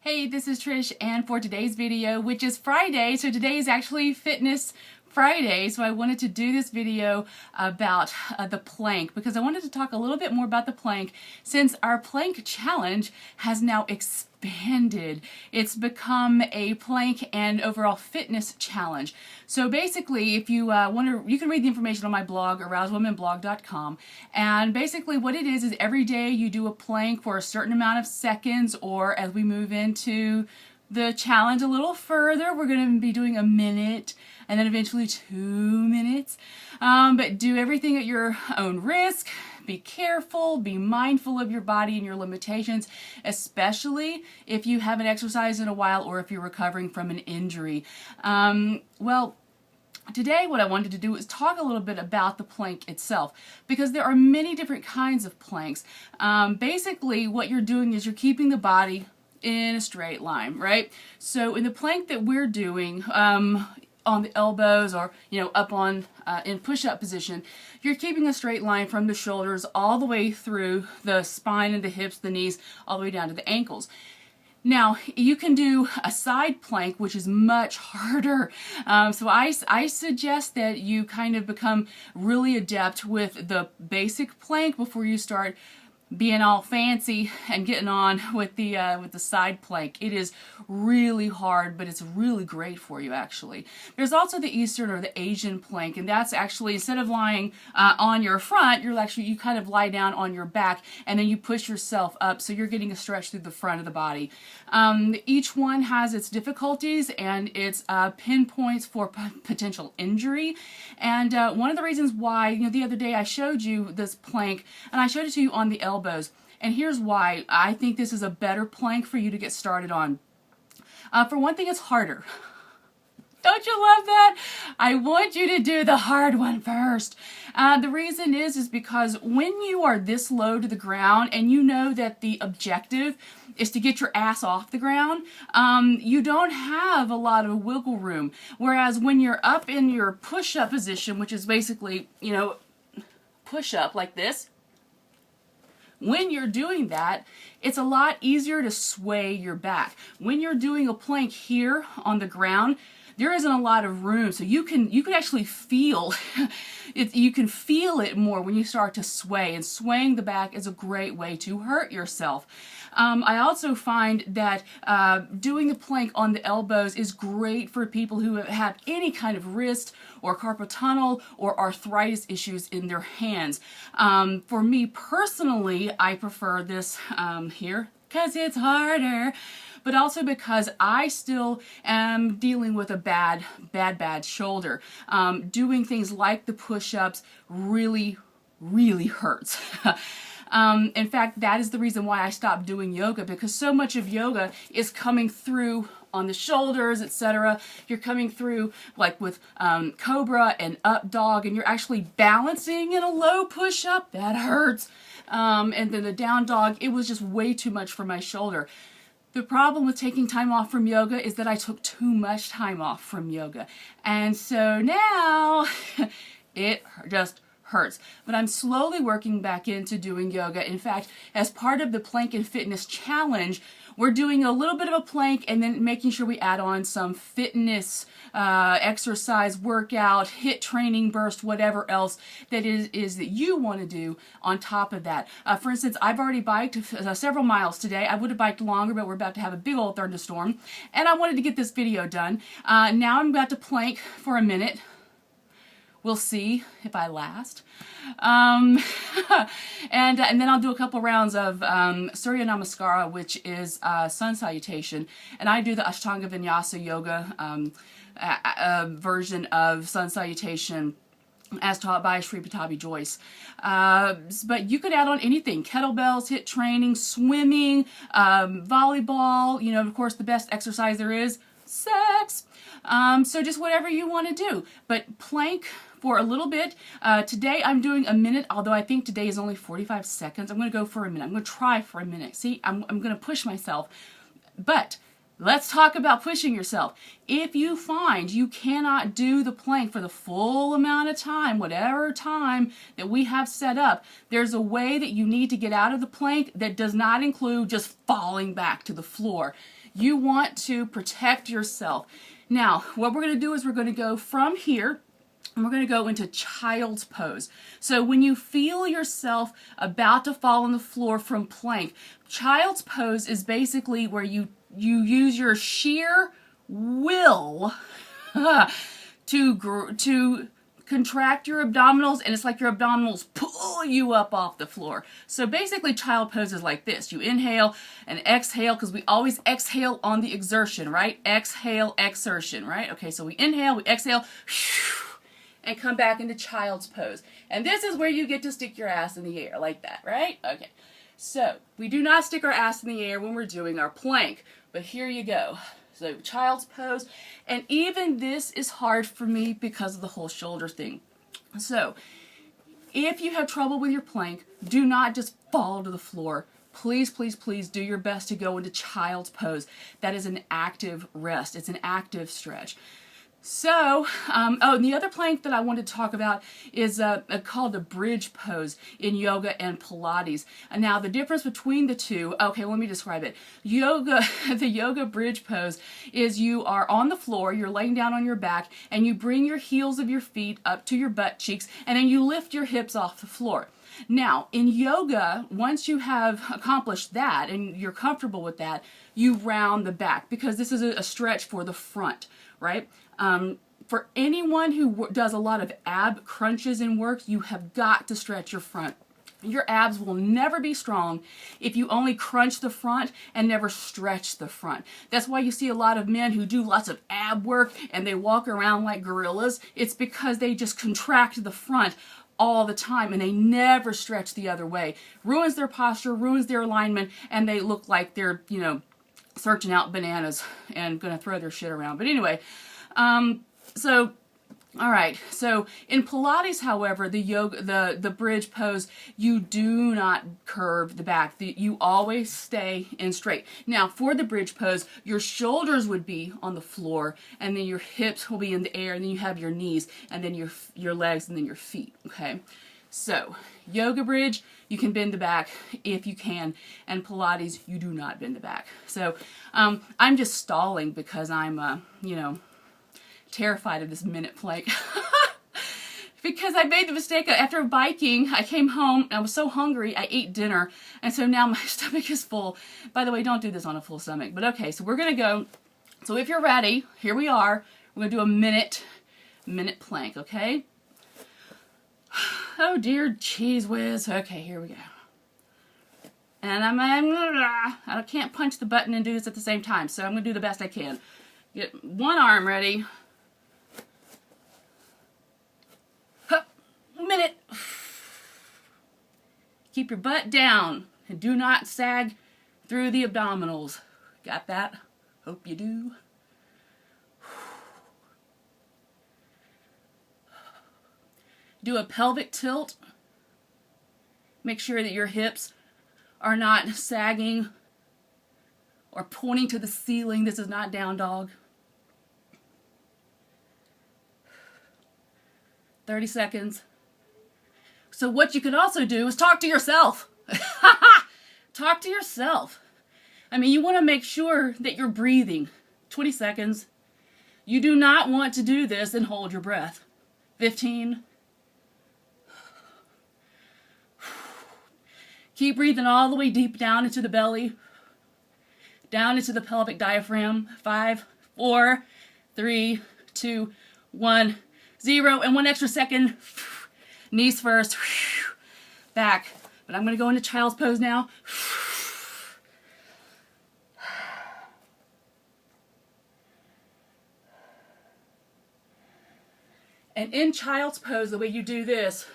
Hey, this is Trish, and for today's video, which is Friday, so today is actually Fitness Friday, so I wanted to do this video about the plank because I wanted to talk a little bit more about the plank since our plank challenge has now expanded. It's become a plank and overall fitness challenge. So basically, if you want to, you can read the information on my blog, arousedwomenblog.com, and basically what it is every day you do a plank for a certain amount of seconds, or as we move into the challenge a little further, we're going to be doing a minute and then eventually 2 minutes. But do everything at your own risk. Be careful, be mindful of your body and your limitations, especially if you haven't exercised in a while or if you're recovering from an injury. Well, today what I wanted to do is talk a little bit about the plank itself, because there are many different kinds of planks. Basically what you're doing is you're keeping the body in a straight line, right? So in the plank that we're doing, on the elbows or, up on in push-up position, you're keeping a straight line from the shoulders all the way through the spine and the hips, the knees, all the way down to the ankles. Now, you can do a side plank, which is much harder. So I suggest that you kind of become really adept with the basic plank before you start being all fancy and getting on with the side plank. It is really hard, but it's really great for you, actually. There's also the Eastern or the Asian plank, and that's actually, instead of lying on your front, you kind of lie down on your back, and then you push yourself up, so you're getting a stretch through the front of the body. Each one has its difficulties and its pinpoints for potential injury. And one of the reasons why, the other day I showed you this plank, and I showed it to you on the elbows. And here's why I think this is a better plank for you to get started on. For one thing, it's harder. Don't you love that? I want you to do the hard one first. The reason is because when you are this low to the ground and you know that the objective is to get your ass off the ground, you don't have a lot of wiggle room. Whereas when you're up in your push-up position, which is basically, push-up like this, when you're doing that, it's a lot easier to sway your back. When you're doing a plank here on the ground, there isn't a lot of room, so you can actually feel it. You can feel it more when you start to sway, and swaying the back is a great way to hurt yourself. I also find that doing the plank on the elbows is great for people who have any kind of wrist or carpal tunnel or arthritis issues in their hands. For me personally, I prefer this here because it's harder, but also because I still am dealing with a bad shoulder. Doing things like the push-ups really hurts. In fact, that is the reason why I stopped doing yoga, because so much of yoga is coming through on the shoulders, etc. You're coming through like with Cobra and Up Dog, and you're actually balancing in a low push-up. That hurts. And then the Down Dog, it was just way too much for my shoulder. The problem with taking time off from yoga is that I took too much time off from yoga. And so now it just hurts. But I'm slowly working back into doing yoga. In fact, as part of the Plank and Fitness Challenge, we're doing a little bit of a plank and then making sure we add on some fitness exercise, workout, HIIT training, burst, whatever else that is that you want to do on top of that. For instance, I've already biked several miles today. I would have biked longer, but we're about to have a big old thunderstorm, and I wanted to get this video done. Now I'm about to plank for a minute. We'll see if I last. And then I'll do a couple rounds of Surya Namaskara, which is sun salutation. And I do the Ashtanga Vinyasa yoga version of sun salutation as taught by Sri Patabi Joyce. But you could add on anything: kettlebells, HIIT training, swimming, volleyball. Of course, the best exercise there is, sex. So just whatever you want to do. But plank for a little bit. Today I'm doing a minute, although I think today is only 45 seconds. I'm going to go for a minute. I'm going to try for a minute. See, I'm going to push myself. But let's talk about pushing yourself. If you find you cannot do the plank for the full amount of time, whatever time that we have set up, there's a way that you need to get out of the plank that does not include just falling back to the floor. You want to protect yourself. Now, what we're going to do is we're going to go from here, and we're going to go into child's pose. So when you feel yourself about to fall on the floor from plank, child's pose is basically where you use your sheer will to contract your abdominals, and it's like your abdominals pull you up off the floor. So basically child pose is like this. You inhale and exhale, because we always exhale on the exertion, right? Exhale, exertion, right? Okay, so we inhale, we exhale, and come back into child's pose. And this is where you get to stick your ass in the air like that, right? Okay, so we do not stick our ass in the air when we're doing our plank, but here you go. So child's pose, and even this is hard for me because of the whole shoulder thing. So if you have trouble with your plank, do not just fall to the floor. Please, please, please do your best to go into child's pose. That is an active rest. It's an active stretch. So, and the other plank that I wanted to talk about is called a bridge pose in yoga and Pilates. And now the difference between the two, okay, let me describe it. The yoga bridge pose is you are on the floor, you're laying down on your back, and you bring your heels of your feet up to your butt cheeks, and then you lift your hips off the floor. Now, in yoga, once you have accomplished that and you're comfortable with that, you round the back, because this is a stretch for the front, right? For anyone who does a lot of ab crunches in work, you have got to stretch your front. Your abs will never be strong if you only crunch the front and never stretch the front. That's why you see a lot of men who do lots of ab work and they walk around like gorillas. It's because they just contract the front all the time and they never stretch the other way. Ruins their posture, ruins their alignment, and they look like they're, searching out bananas and gonna throw their shit around. But anyway, all right, so in Pilates, however, the bridge pose, you do not curve the back. You always stay in straight. Now, for the bridge pose, your shoulders would be on the floor, and then your hips will be in the air, and then you have your knees, and then your legs, and then your feet, okay? So, yoga bridge, you can bend the back if you can, and Pilates, you do not bend the back. So, I'm just stalling because I'm, terrified of this minute plank. Because I made the mistake after biking, I came home, and I was so hungry, I ate dinner, and so now my stomach is full. By the way, don't do this on a full stomach, but okay, so we're gonna go. So if you're ready, here we are. We're gonna do a minute plank, okay? Oh dear cheese whiz. Okay, here we go. And I can't punch the button and do this at the same time, so I'm gonna do the best I can. Get one arm ready. Minute. Keep your butt down and do not sag through the abdominals. Got that? Hope you do. Do a pelvic tilt. Make sure that your hips are not sagging or pointing to the ceiling. This is not down dog. 30 seconds. So what you can also do is talk to yourself. Talk to yourself. I mean, you want to make sure that you're breathing. 20 seconds. You do not want to do this and hold your breath. 15. Keep breathing all the way deep down into the belly. Down into the pelvic diaphragm. 5, 4, 3, 2, 1, 0. And 1 extra second. Knees first, back. But I'm going to go into child's pose now. And in child's pose, the way you do this,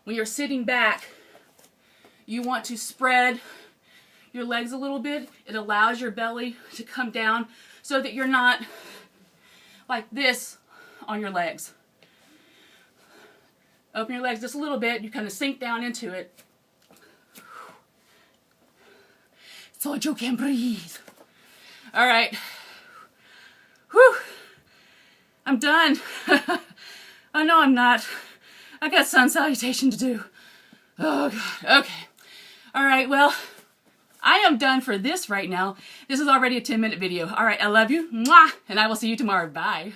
when you're sitting back, you want to spread your legs a little bit. It allows your belly to come down so that you're not like this on your legs. Open your legs just a little bit. You kind of sink down into it. So you can breathe. All right. Whew. I'm done. Oh, no, I'm not. I got sun salutation to do. Oh, God. Okay. All right, well, I am done for this right now. This is already a 10-minute video. All right, I love you, mwah, and I will see you tomorrow. Bye.